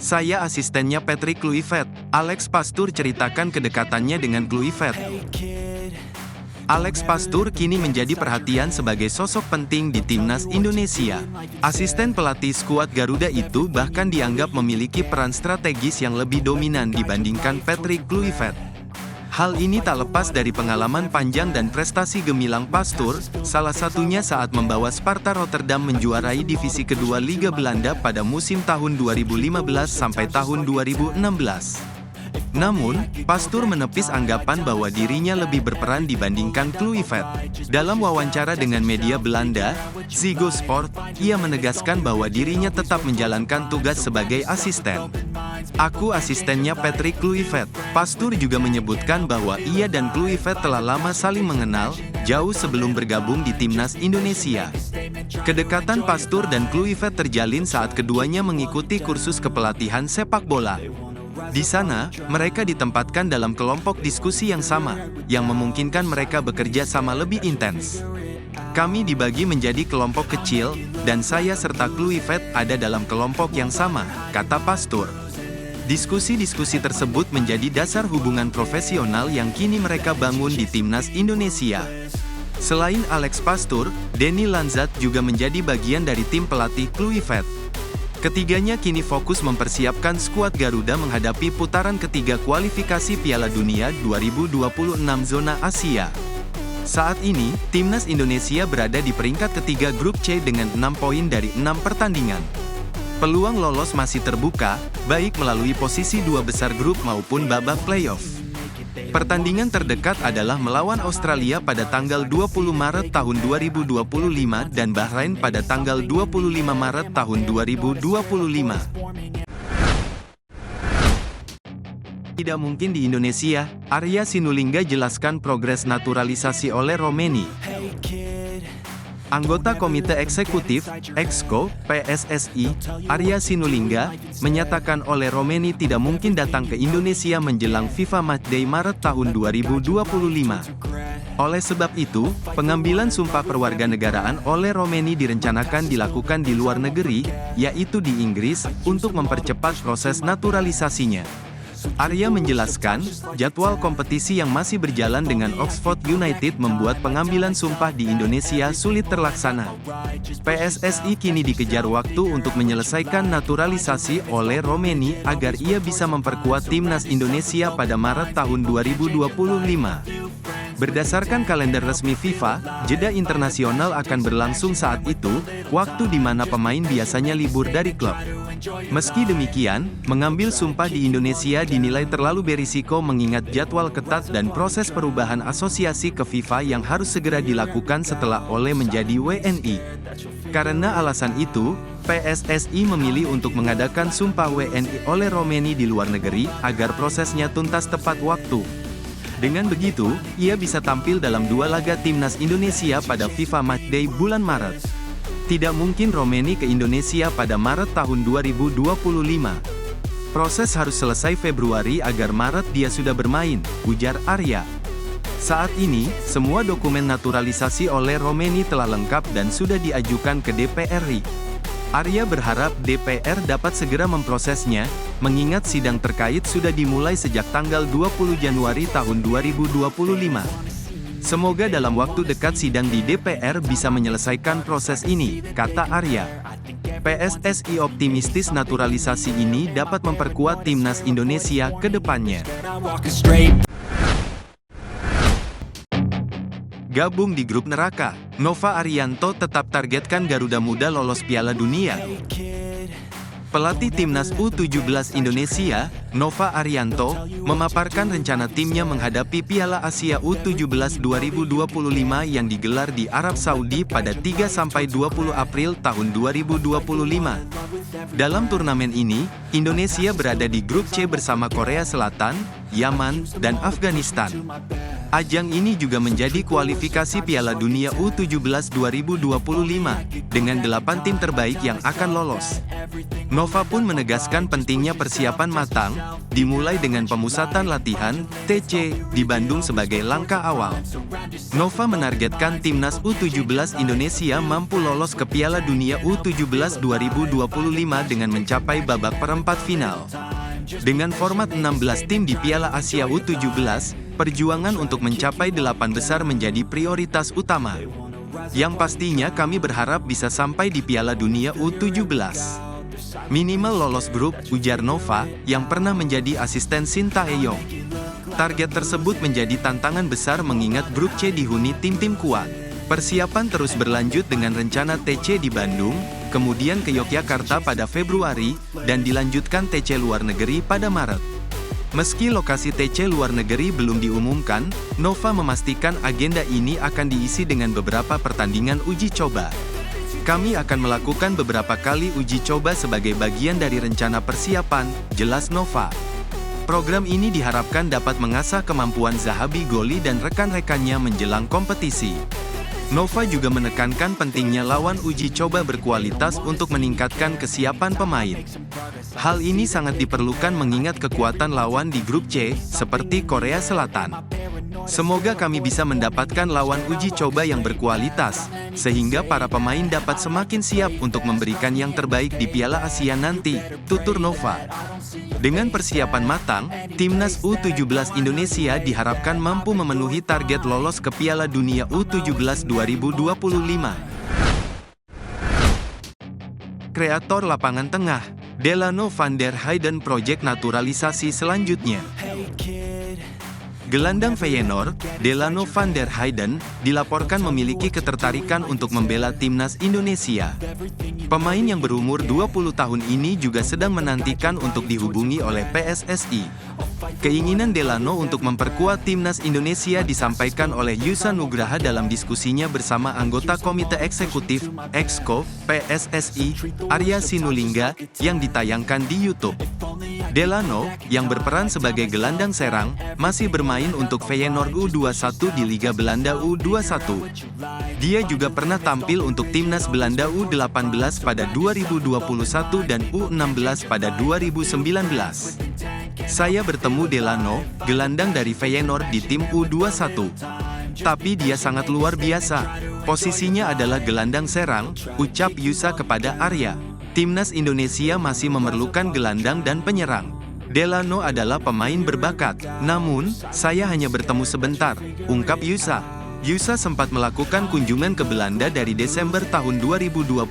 Saya asistennya Patrick Kluivert. Alex Pastoor ceritakan kedekatannya dengan Kluivert. Alex Pastoor kini menjadi perhatian sebagai sosok penting di timnas Indonesia. Asisten pelatih skuad Garuda itu bahkan dianggap memiliki peran strategis yang lebih dominan dibandingkan Patrick Kluivert. Hal ini tak lepas dari pengalaman panjang dan prestasi gemilang Pastoor, salah satunya saat membawa Sparta Rotterdam menjuarai divisi kedua Liga Belanda pada musim tahun 2015 sampai tahun 2016. Namun, Pastoor menepis anggapan bahwa dirinya lebih berperan dibandingkan Kluivert. Dalam wawancara dengan media Belanda, Ziggo Sport, ia menegaskan bahwa dirinya tetap menjalankan tugas sebagai asisten. "Aku asistennya Patrick Kluivert." Pastoor juga menyebutkan bahwa ia dan Kluivert telah lama saling mengenal, jauh sebelum bergabung di timnas Indonesia. Kedekatan Pastoor dan Kluivert terjalin saat keduanya mengikuti kursus kepelatihan sepak bola. Di sana, mereka ditempatkan dalam kelompok diskusi yang sama, yang memungkinkan mereka bekerja sama lebih intens. "Kami dibagi menjadi kelompok kecil, dan saya serta Kluivert ada dalam kelompok yang sama," kata Pastoor. Diskusi-diskusi tersebut menjadi dasar hubungan profesional yang kini mereka bangun di timnas Indonesia. Selain Alex Pastoor, Denny Lanzat juga menjadi bagian dari tim pelatih Kluivert. Ketiganya kini fokus mempersiapkan skuad Garuda menghadapi putaran ketiga kualifikasi Piala Dunia 2026 zona Asia. Saat ini, timnas Indonesia berada di peringkat ketiga grup C dengan 6 poin dari 6 pertandingan. Peluang lolos masih terbuka, baik melalui posisi dua besar grup maupun babak playoff. Pertandingan terdekat adalah melawan Australia pada tanggal 20 Maret tahun 2025 dan Bahrain pada tanggal 25 Maret tahun 2025. Tidak mungkin di Indonesia, Arya Sinulinga jelaskan progres naturalisasi oleh Romeni. Anggota Komite Eksekutif, Exco, PSSI, Arya Sinulinga, menyatakan oleh Romeni tidak mungkin datang ke Indonesia menjelang FIFA Matchday Maret tahun 2025. Oleh sebab itu, pengambilan sumpah perwarganegaraan oleh Romeni direncanakan dilakukan di luar negeri, yaitu di Inggris, untuk mempercepat proses naturalisasinya. Arya menjelaskan, jadwal kompetisi yang masih berjalan dengan Oxford United membuat pengambilan sumpah di Indonesia sulit terlaksana. PSSI kini dikejar waktu untuk menyelesaikan naturalisasi oleh Romeni agar ia bisa memperkuat timnas Indonesia pada Maret tahun 2025. Berdasarkan kalender resmi FIFA, jeda internasional akan berlangsung saat itu, waktu di mana pemain biasanya libur dari klub. Meski demikian, mengambil sumpah di Indonesia dinilai terlalu berisiko mengingat jadwal ketat dan proses perubahan asosiasi ke FIFA yang harus segera dilakukan setelah Ole menjadi WNI. Karena alasan itu, PSSI memilih untuk mengadakan sumpah WNI oleh Romeni di luar negeri, agar prosesnya tuntas tepat waktu. Dengan begitu, ia bisa tampil dalam 2 laga timnas Indonesia pada FIFA Matchday bulan Maret. Tidak mungkin Romeni ke Indonesia pada Maret tahun 2025. Proses harus selesai Februari agar Maret dia sudah bermain, ujar Arya. Saat ini, semua dokumen naturalisasi oleh Romeni telah lengkap dan sudah diajukan ke DPR RI. Arya berharap DPR dapat segera memprosesnya, mengingat sidang terkait sudah dimulai sejak tanggal 20 Januari tahun 2025. Semoga dalam waktu dekat sidang di DPR bisa menyelesaikan proses ini, kata Arya. PSSI optimistis naturalisasi ini dapat memperkuat timnas Indonesia ke depannya. Gabung di grup neraka, Nova Arianto tetap targetkan Garuda Muda lolos Piala Dunia. Pelatih timnas U17 Indonesia, Nova Arianto, memaparkan rencana timnya menghadapi Piala Asia U17 2025 yang digelar di Arab Saudi pada 3-20 April tahun 2025. Dalam turnamen ini, Indonesia berada di grup C bersama Korea Selatan, Yaman, dan Afghanistan. Ajang ini juga menjadi kualifikasi Piala Dunia U17 2025, dengan 8 tim terbaik yang akan lolos. Nova pun menegaskan pentingnya persiapan matang, dimulai dengan pemusatan latihan, TC, di Bandung sebagai langkah awal. Nova menargetkan timnas U17 Indonesia mampu lolos ke Piala Dunia U17 2025 dengan mencapai babak perempat final. Dengan format 16 tim di Piala Asia U17, perjuangan untuk mencapai 8 besar menjadi prioritas utama. Yang pastinya kami berharap bisa sampai di Piala Dunia U17. Minimal lolos grup, ujar Nova, yang pernah menjadi asisten Shin Tae-yong. Target tersebut menjadi tantangan besar mengingat grup C dihuni tim-tim kuat. Persiapan terus berlanjut dengan rencana TC di Bandung, kemudian ke Yogyakarta pada Februari, dan dilanjutkan TC luar negeri pada Maret. Meski lokasi TC luar negeri belum diumumkan, Nova memastikan agenda ini akan diisi dengan beberapa pertandingan uji coba. Kami akan melakukan beberapa kali uji coba sebagai bagian dari rencana persiapan, jelas Nova. Program ini diharapkan dapat mengasah kemampuan Zahabi Goli dan rekan-rekannya menjelang kompetisi. Nova juga menekankan pentingnya lawan uji coba berkualitas untuk meningkatkan kesiapan pemain. Hal ini sangat diperlukan mengingat kekuatan lawan di grup C, seperti Korea Selatan. Semoga kami bisa mendapatkan lawan uji coba yang berkualitas, sehingga para pemain dapat semakin siap untuk memberikan yang terbaik di Piala Asia nanti, tutur Nova. Dengan persiapan matang, timnas U17 Indonesia diharapkan mampu memenuhi target lolos ke Piala Dunia U17 2025. Kreator lapangan tengah, Delano van der Heyden proyek naturalisasi selanjutnya. Gelandang Feyenoord, Delano van der Heyden, dilaporkan memiliki ketertarikan untuk membela timnas Indonesia. Pemain yang berumur 20 tahun ini juga sedang menantikan untuk dihubungi oleh PSSI. Keinginan Delano untuk memperkuat timnas Indonesia disampaikan oleh Yusa Nugraha dalam diskusinya bersama anggota Komite Eksekutif, EXCO, PSSI, Arya Sinulinga, yang ditayangkan di YouTube. Delano, yang berperan sebagai gelandang serang, masih bermain untuk Feyenoord U21 di Liga Belanda U21. Dia juga pernah tampil untuk timnas Belanda U18 pada 2021 dan U16 pada 2019. Saya bertemu Delano, gelandang dari Feyenoord di tim U21. Tapi dia sangat luar biasa. Posisinya adalah gelandang serang, ucap Yusa kepada Arya. Timnas Indonesia masih memerlukan gelandang dan penyerang. Delano adalah pemain berbakat, namun, saya hanya bertemu sebentar, ungkap Yusa. Yusa sempat melakukan kunjungan ke Belanda dari Desember tahun 2024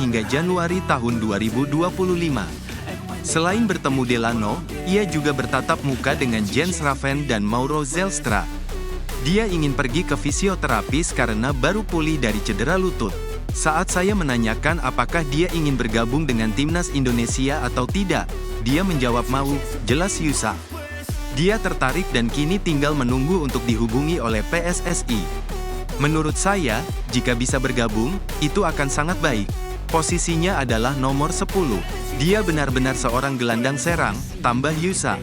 hingga Januari tahun 2025. Selain bertemu Delano, ia juga bertatap muka dengan Jens Raven dan Mauro Zelstra. Dia ingin pergi ke fisioterapis karena baru pulih dari cedera lutut. Saat saya menanyakan apakah dia ingin bergabung dengan timnas Indonesia atau tidak, dia menjawab mau, jelas Yusa. Dia tertarik dan kini tinggal menunggu untuk dihubungi oleh PSSI. Menurut saya, jika bisa bergabung, itu akan sangat baik. Posisinya adalah nomor 10. Dia benar-benar seorang gelandang serang, tambah Yusa.